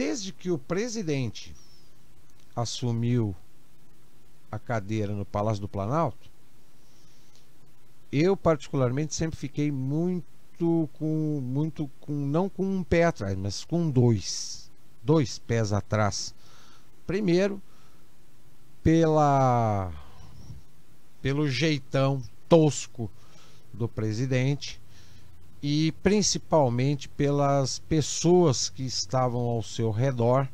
desde que o presidente assumiu a cadeira no Palácio do Planalto, eu particularmente sempre fiquei não com um pé atrás, mas com dois pés atrás. Primeiro, pelo jeitão tosco do presidente e principalmente pelas pessoas que estavam ao seu redor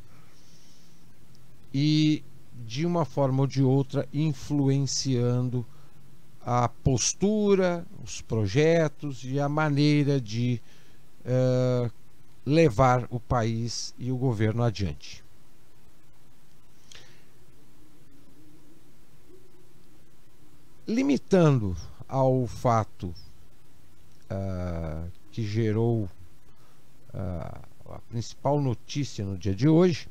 e, de uma forma ou de outra, influenciando a postura, os projetos e a maneira de levar o país e o governo adiante. Limitando ao fato que gerou a principal notícia no dia de hoje,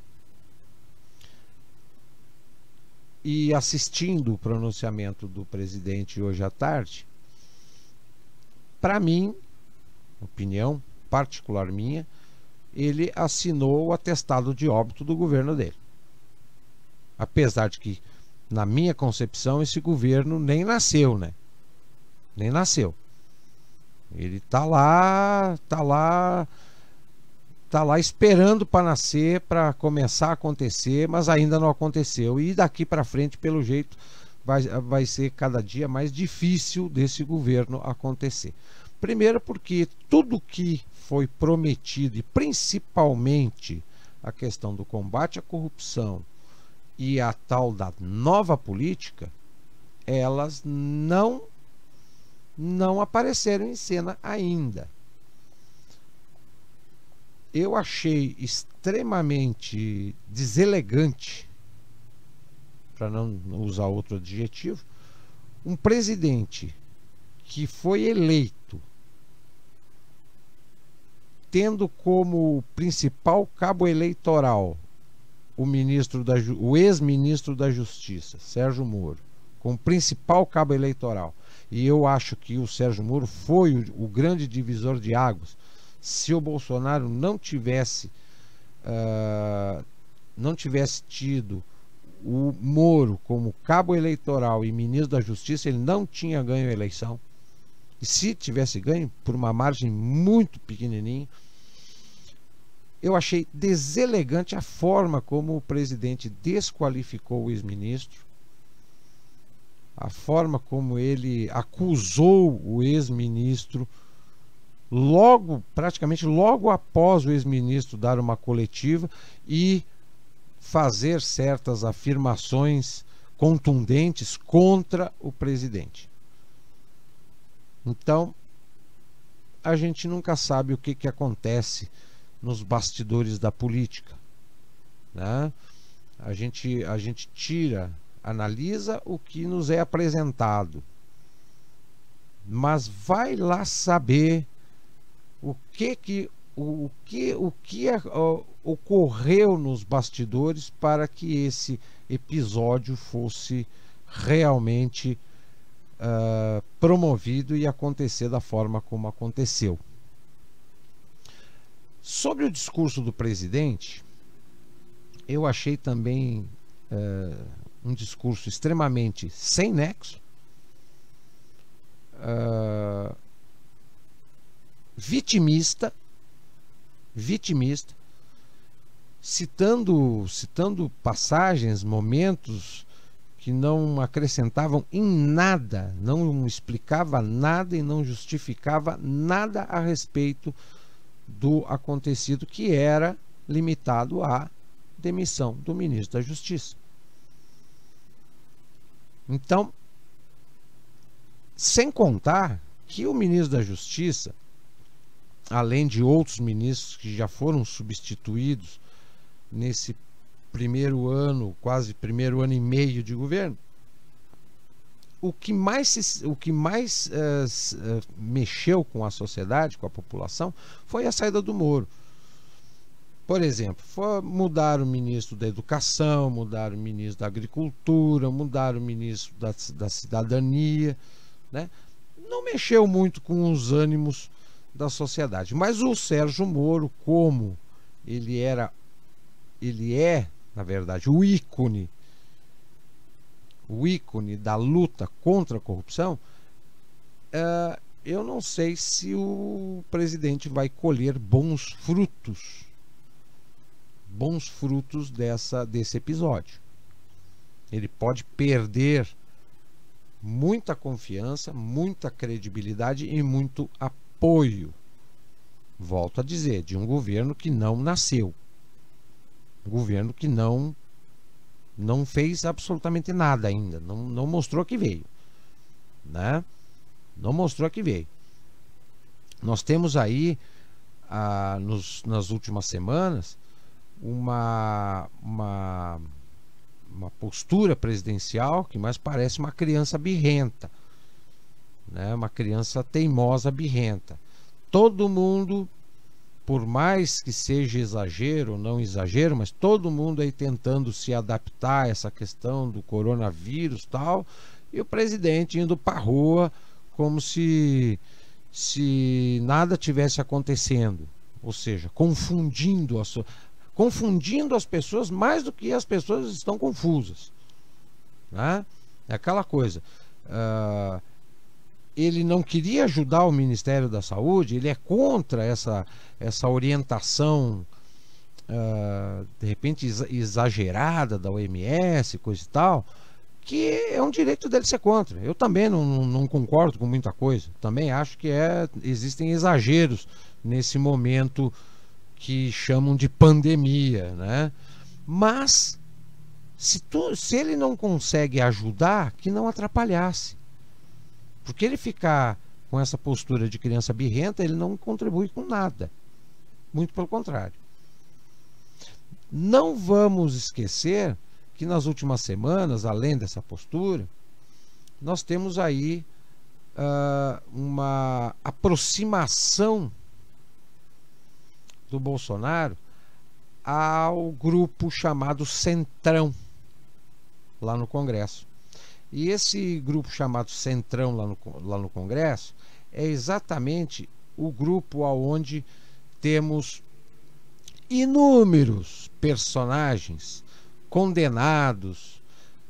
e assistindo o pronunciamento do presidente hoje à tarde, para mim, opinião particular minha, ele assinou o atestado de óbito do governo dele. Apesar de que, na minha concepção, esse governo nem nasceu, né? Nem nasceu. Ele tá lá esperando para nascer, para começar a acontecer, mas ainda não aconteceu. E daqui para frente, pelo jeito, vai ser cada dia mais difícil desse governo acontecer. Primeiro porque tudo que foi prometido, e principalmente a questão do combate à corrupção e a tal da nova política, elas não apareceram em cena ainda. Eu achei extremamente deselegante, para não usar outro adjetivo, um presidente que foi eleito tendo como principal cabo eleitoral o ex-ministro da Justiça, Sérgio Moro, como principal cabo eleitoral. E eu acho que o Sérgio Moro foi o grande divisor de águas. Se o Bolsonaro não tivesse tido o Moro como cabo eleitoral e ministro da Justiça, ele não tinha ganho a eleição. E se tivesse ganho, por uma margem muito pequenininha. Eu achei deselegante a forma como o presidente desqualificou o ex-ministro, a forma como ele acusou o ex-ministro praticamente logo após o ex-ministro dar uma coletiva e fazer certas afirmações contundentes contra o presidente. Então, a gente nunca sabe o que acontece nos bastidores da política, né? A gente analisa o que nos é apresentado, mas vai lá saber o que ocorreu nos bastidores para que esse episódio fosse realmente promovido e acontecer da forma como aconteceu. Sobre o discurso do presidente, eu achei também um discurso extremamente sem nexo, vitimista, citando passagens, momentos que não acrescentavam em nada, não explicava nada e não justificava nada a respeito do acontecido, que era limitado à demissão do ministro da Justiça. Então, sem contar que o ministro da Justiça, além de outros ministros que já foram substituídos nesse primeiro ano, quase primeiro ano e meio de governo, o que mais mexeu com a sociedade, com a população, foi a saída do Moro. Por exemplo, mudar o ministro da Educação, mudar o ministro da Agricultura, mudar o ministro da Cidadania, né? Não mexeu muito com os ânimos da sociedade. Mas o Sérgio Moro, como ele era ele é, na verdade, o ícone da luta contra a corrupção, eu não sei se o presidente vai colher bons frutos desse episódio. Ele pode perder muita confiança, muita credibilidade e muito apoio. Volto a dizer, de um governo que não nasceu. Um governo que não fez absolutamente nada ainda. Não mostrou que veio. Né? Não mostrou que veio. Nós temos aí, nas últimas semanas, uma postura presidencial que mais parece uma criança birrenta, né? Uma criança teimosa birrenta. Todo mundo, por mais que seja exagero ou não exagero, mas todo mundo aí tentando se adaptar a essa questão do coronavírus e tal, e o presidente indo para a rua como se nada tivesse acontecendo, ou seja, confundindo as pessoas mais do que as pessoas estão confusas, né? É aquela coisa, ele não queria ajudar o Ministério da Saúde, ele é contra essa orientação de repente exagerada da OMS, coisa e tal, que é um direito dele ser contra. Eu também não concordo com muita coisa, também acho que existem exageros nesse momento que chamam de pandemia, né? Mas se ele não consegue ajudar, que não atrapalhasse. Porque ele ficar com essa postura de criança birrenta, ele não contribui com nada. Muito pelo contrário. Não vamos esquecer que nas últimas semanas, além dessa postura, nós temos aí uma aproximação do Bolsonaro ao grupo chamado Centrão, lá no Congresso. E esse grupo chamado Centrão lá no Congresso é exatamente o grupo onde temos inúmeros personagens condenados,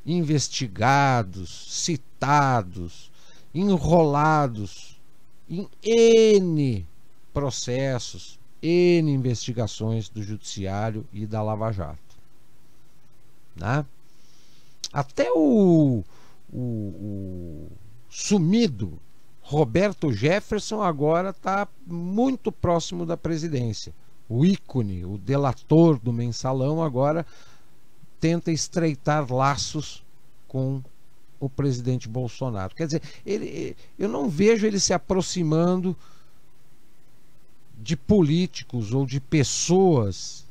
investigados, citados, enrolados em N processos, N investigações do Judiciário e da Lava Jato, né? Até o sumido Roberto Jefferson agora está muito próximo da presidência. O ícone, o delator do Mensalão, agora tenta estreitar laços com o presidente Bolsonaro. Quer dizer, eu não vejo ele se aproximando de políticos ou de pessoas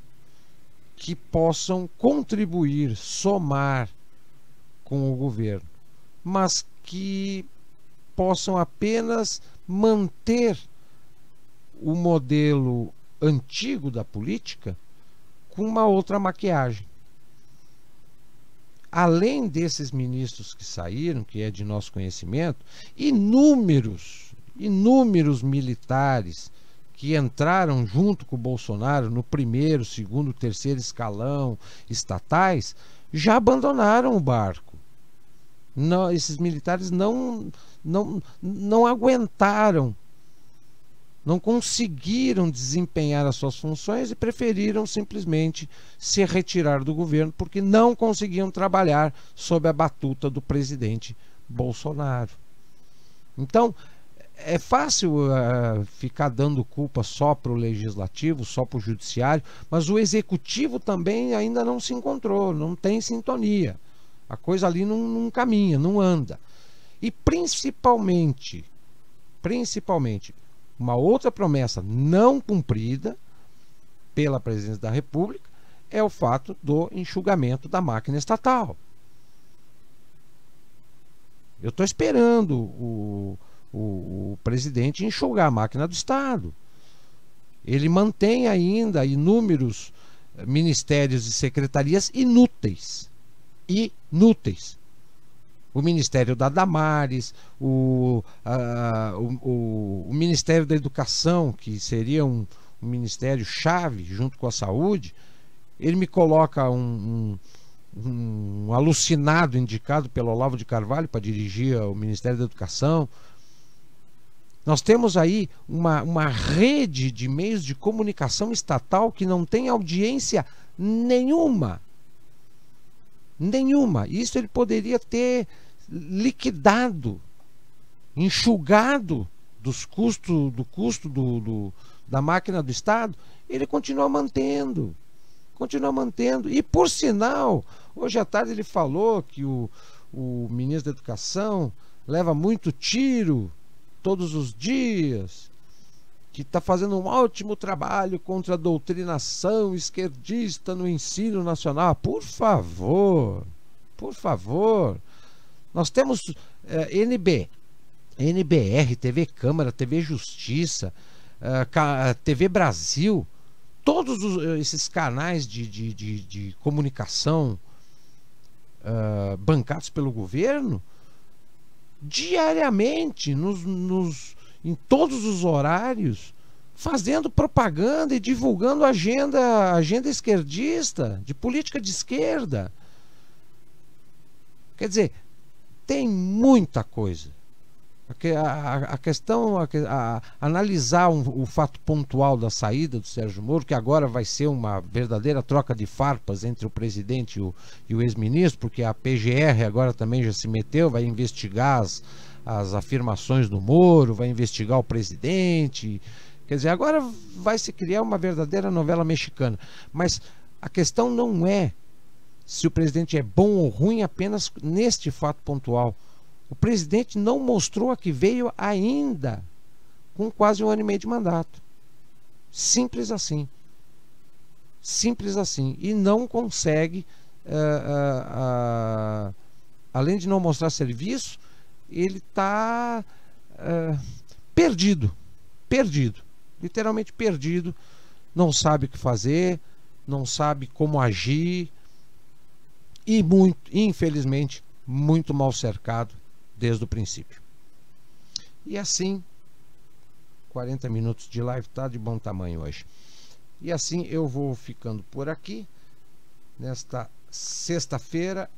que possam contribuir, somar com o governo, mas que possam apenas manter o modelo antigo da política com uma outra maquiagem. Além desses ministros que saíram, que é de nosso conhecimento, inúmeros militares que entraram junto com o Bolsonaro no primeiro, segundo, terceiro escalão estatais, já abandonaram o barco. Não, esses militares não aguentaram, não conseguiram desempenhar as suas funções e preferiram simplesmente se retirar do governo porque não conseguiam trabalhar sob a batuta do presidente Bolsonaro. Então, é fácil ficar dando culpa só para o legislativo, só para o judiciário, mas o executivo também ainda não se encontrou, não tem sintonia. A coisa ali não caminha, não anda. E principalmente, uma outra promessa não cumprida pela presidência da República é o fato do enxugamento da máquina estatal. Eu estou esperando o presidente enxugar a máquina do Estado. Ele mantém ainda inúmeros ministérios e secretarias inúteis. O Ministério da Damares, o Ministério da Educação, que seria um ministério chave junto com a saúde, Ele me coloca um alucinado indicado pelo Olavo de Carvalho para dirigir o Ministério da Educação. Nós temos aí uma rede de meios de comunicação estatal que não tem audiência nenhuma. Nenhuma. Isso ele poderia ter liquidado, enxugado do custo da máquina do Estado. Ele continua mantendo. Continua mantendo. E, por sinal, hoje à tarde ele falou que o ministro da Educação leva muito tiro todos os dias, que está fazendo um ótimo trabalho contra a doutrinação esquerdista no ensino nacional. Por favor, por favor. Nós temos NBR, TV Câmara, TV Justiça, TV Brasil, todos esses canais de comunicação bancados pelo governo, diariamente, em todos os horários, fazendo propaganda e divulgando agenda esquerdista, de política de esquerda. Quer dizer, tem muita coisa. A questão, analisar o fato pontual da saída do Sérgio Moro, que agora vai ser uma verdadeira troca de farpas entre o presidente e o ex-ministro, porque a PGR agora também já se meteu, vai investigar as afirmações do Moro, vai investigar o presidente. Quer dizer, agora vai se criar uma verdadeira novela mexicana. Mas a questão não é se o presidente é bom ou ruim apenas neste fato pontual. O presidente não mostrou a que veio ainda, com quase 1 ano e meio de mandato. Simples assim. Simples assim. E não consegue, além de não mostrar serviço, ele está perdido. Perdido. Literalmente perdido. Não sabe o que fazer, não sabe como agir. E infelizmente, muito mal cercado desde o princípio. E assim, 40 minutos de live tá de bom tamanho hoje. E assim eu vou ficando por aqui. Nesta sexta-feira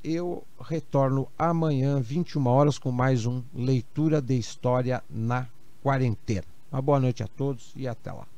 eu retorno amanhã, 21 horas, com mais um Leitura de História na Quarentena. Uma boa noite a todos e até lá.